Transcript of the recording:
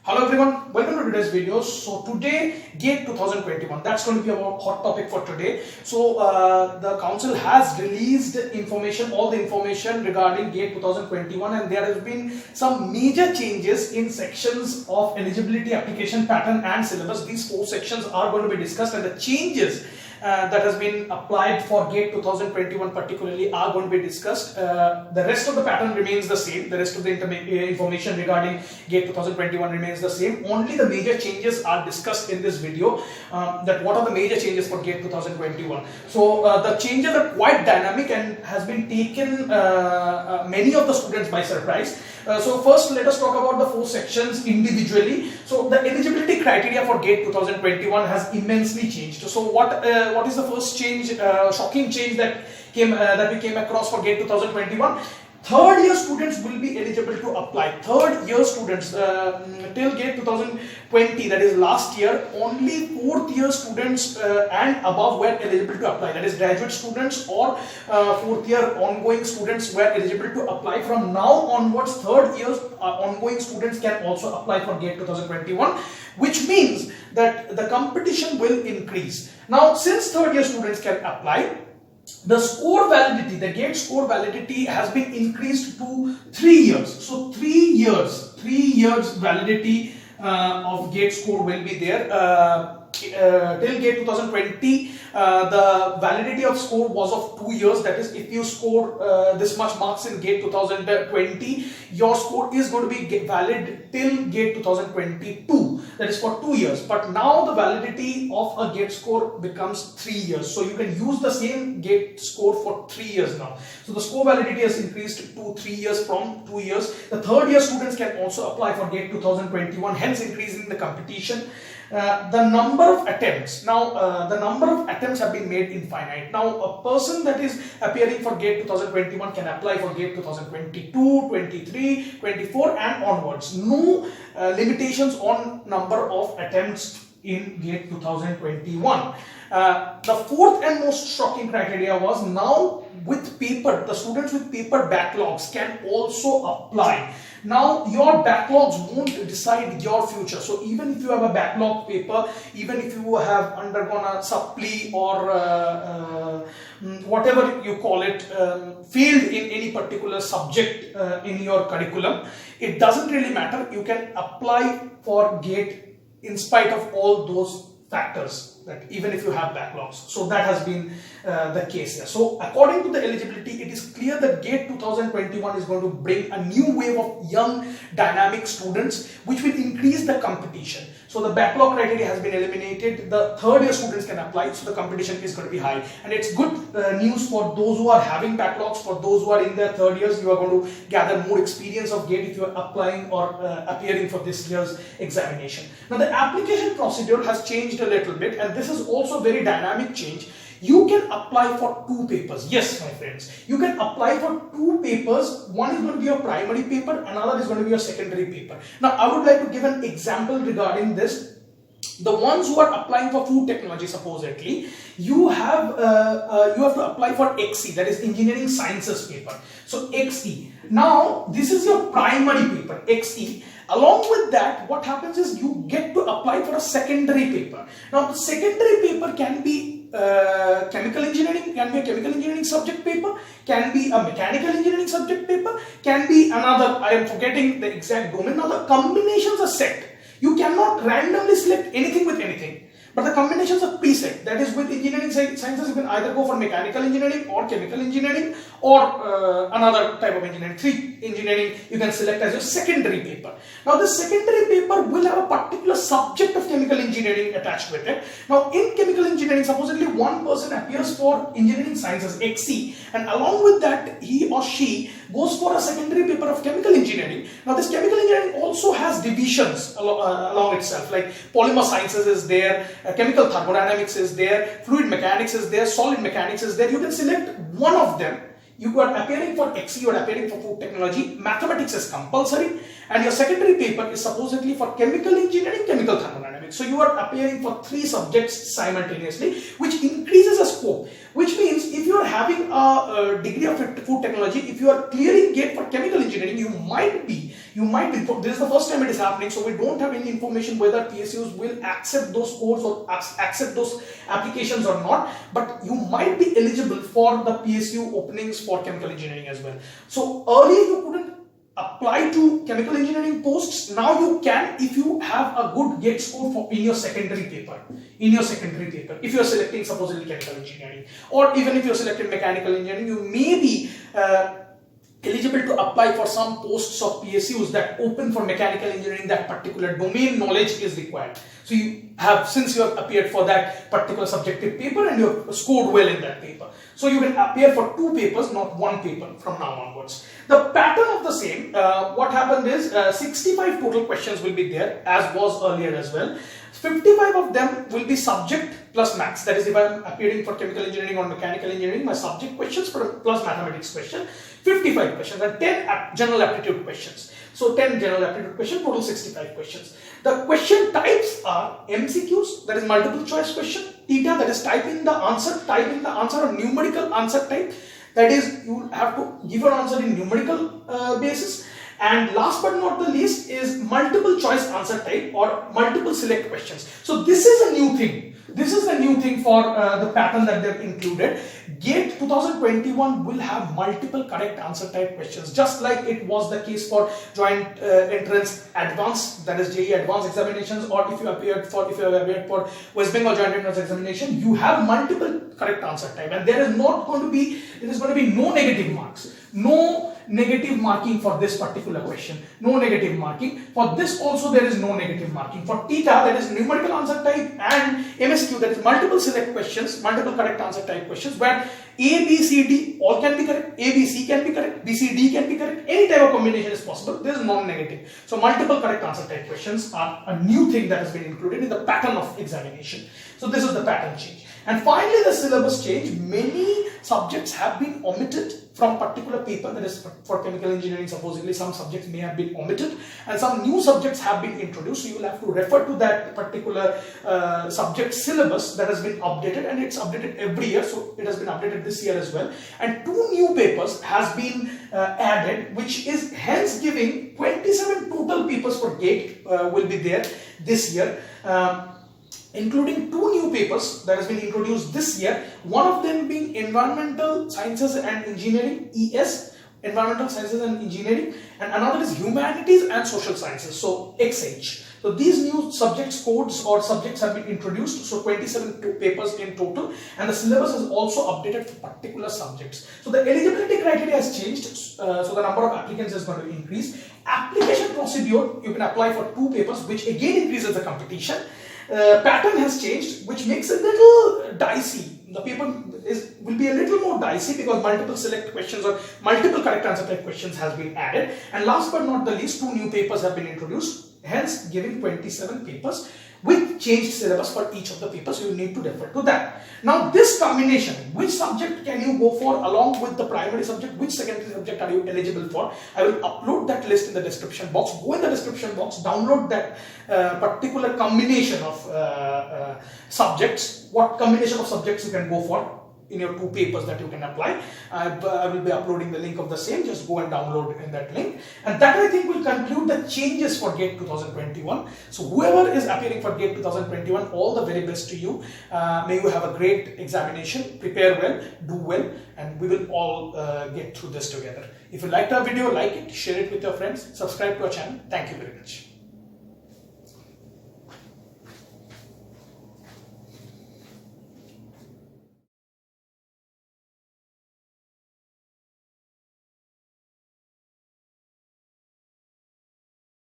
Hello everyone, welcome to today's video. So today, GATE 2021, that's going to be our hot topic for today. So the council has released information, all the information regarding GATE 2021, and there has been some major changes in sections of eligibility, application pattern and syllabus. These four sections are going to be discussed, and the changes that has been applied for GATE 2021 particularly are going to be discussed. The rest of the pattern remains the same. The rest of the information regarding GATE 2021 remains the same. Only the major changes are discussed in this video. That what are the major changes for GATE 2021. So the changes are quite dynamic and has been taken many of the students by surprise. So first let us talk about the four sections individually. So the eligibility criteria for GATE 2021 has immensely changed. So what is the first change, shocking change that we came across for GATE 2021? Third year students will be eligible to apply. Third year students till GATE 2020, that is last year, only fourth year students and above were eligible to apply. That is graduate students or fourth year ongoing students were eligible to apply. From now onwards, third year ongoing students can also apply for GATE 2021, which means that the competition will increase. Now, since third year students can apply, the score validity, the GATE score validity has been increased to 3 years. So 3 years validity of GATE score will be there. Till GATE 2020, the validity of score was of 2 years. That is, if you score this much marks in GATE 2020, your score is going to be valid till GATE 2022. That is for 2 years. But now the validity of a GATE score becomes 3 years. So you can use the same GATE score for 3 years now. So the score validity has increased to 3 years from 2 years. The third year students can also apply for GATE 2021, hence increasing the competition. The number of attempts, now the number of attempts have been made infinite. Now a person that is appearing for GATE 2021 can apply for GATE 2022, 23, 24 and onwards. No limitations on number of attempts in GATE 2021. The fourth and most shocking criteria was now with paper, the students with paper backlogs can also apply. Now your backlogs won't decide your future. So even if you have a backlog paper, even if you have undergone a supply or whatever you call it, failed in any particular subject in your curriculum, it doesn't really matter. You can apply for GATE in spite of all those factors, that even if you have backlogs. So that has been the case here. So according to the eligibility, it is clear that GATE 2021 is going to bring a new wave of young dynamic students, which will increase the competition. So the backlog criteria has been eliminated. The third year students can apply, so the competition is going to be high. And it's good news for those who are having backlogs. For those who are in their third years, you are going to gather more experience of GATE if you are applying or appearing for this year's examination. Now the application procedure has changed a little bit, and this is also very dynamic change. You can apply for 2 papers. Yes, my friends, you can apply for 2 papers. One is going to be your primary paper, another is going to be your secondary paper. Now I would like to give an example regarding this. The ones who are applying for food technology, supposedly, you have to apply for XE, that is engineering sciences paper. So XE. Now this is your primary paper, XE. Along with that, what happens is you get to apply for a secondary paper. Now the secondary paper can be chemical engineering, can be a chemical engineering subject paper, can be a mechanical engineering subject paper, can be another, I am forgetting the exact domain. Now the combinations are set. You cannot randomly select anything with anything, but the combinations are preset. That is, with engineering sciences, you can either go for mechanical engineering or chemical engineering or another type of engineering. 3 engineering you can select as your secondary paper. Now the secondary paper will have a particular subject of chemical engineering attached with it. Now in chemical engineering, supposedly one person appears for engineering sciences XE, and along with that he or she goes for a secondary paper of chemical engineering. Now this chemical engineering also has divisions along itself, like polymer sciences is there, chemical thermodynamics is there, fluid mechanics is there, solid mechanics is there. You can select one of them. You are appearing for XE, you are appearing for food technology, mathematics is compulsory, and your secondary paper is supposedly for chemical engineering, chemical thermodynamics. So you are appearing for 3 subjects simultaneously, which increases the scope. Which means if you are having a degree of food technology, if you are clearing GATE for chemical engineering, you might be You might be, this is the first time it is happening, so we don't have any information whether PSUs will accept those codes or accept those applications or not, but you might be eligible for the PSU openings for chemical engineering as well. So earlier you couldn't apply to chemical engineering posts. Now you can if you have a good GATE score in your secondary paper. If you are selecting supposedly chemical engineering, or even if you are selecting mechanical engineering, you may be eligible to apply for some posts of PSUs that open for mechanical engineering. That particular domain knowledge is required. So you have, since you have appeared for that particular subjective paper and you have scored well in that paper, so you will appear for 2 papers, not 1 paper from now onwards. The pattern of the same, what happened is 65 total questions will be there, as was earlier as well. 55 of them will be subject plus maths. That is, if I am appearing for chemical engineering or mechanical engineering, my subject questions plus mathematics question, 55 questions, and 10 general aptitude questions. So 10 general aptitude questions, total 65 questions. The question types are MCQs, that is multiple choice question, theta, that is type in the answer or numerical answer type, that is you have to give your answer in numerical basis. And last but not the least is multiple choice answer type or multiple select questions. So this is a new thing. This is the new thing for the pattern that they've included. GATE 2021 will have multiple correct answer type questions, just like it was the case for joint entrance advanced, that is JEE advanced examinations, or if you have appeared for West Bengal joint entrance examination, you have multiple correct answer type, and there is going to be no negative marks, no negative marking for this particular question, no negative marking. For this also there is no negative marking. For theta, that is numerical answer type, and MSQ, that is multiple select questions, multiple correct answer type questions, where A, B, C, D all can be correct, A, B, C can be correct, B, C, D can be correct, any type of combination is possible. There is non-negative. So multiple correct answer type questions are a new thing that has been included in the pattern of examination. So this is the pattern change. And finally, the syllabus change. Many subjects have been omitted from particular paper, that is for chemical engineering. Supposedly some subjects may have been omitted and some new subjects have been introduced. So you will have to refer to that particular subject syllabus that has been updated, and it's updated every year. So it has been updated this year as well. And 2 new papers has been added, which is hence giving 27 total papers for GATE will be there this year. Including 2 new papers that has been introduced this year, one of them being Environmental Sciences and Engineering, ES, Environmental Sciences and Engineering, and another is Humanities and Social Sciences, so XH. So these new subjects codes or subjects have been introduced, so 27 papers in total, and the syllabus is also updated for particular subjects. So the eligibility criteria has changed, so the number of applicants is going to increase. Application procedure, you can apply for 2 papers, which again increases the competition. Pattern has changed, which makes it a little dicey. The paper will be a little more dicey because multiple select questions or multiple correct answer type questions has been added. And last but not the least, 2 new papers have been introduced, hence giving 27 papers with changed syllabus for each of the papers. You need to refer to that. Now this combination, which subject can you go for along with the primary subject, which secondary subject are you eligible for? I will upload that list in the description box. Go in the description box, download that particular combination of subjects, what combination of subjects you can go for in your 2 papers that you can apply. I will be uploading the link of the same. Just go and download in that link. And that I think will conclude the changes for GATE 2021. So whoever is appearing for GATE 2021, all the very best to you. May you have a great examination. Prepare well, do well, and we will all get through this together. If you liked our video, like it, share it with your friends, subscribe to our channel. Thank you very much.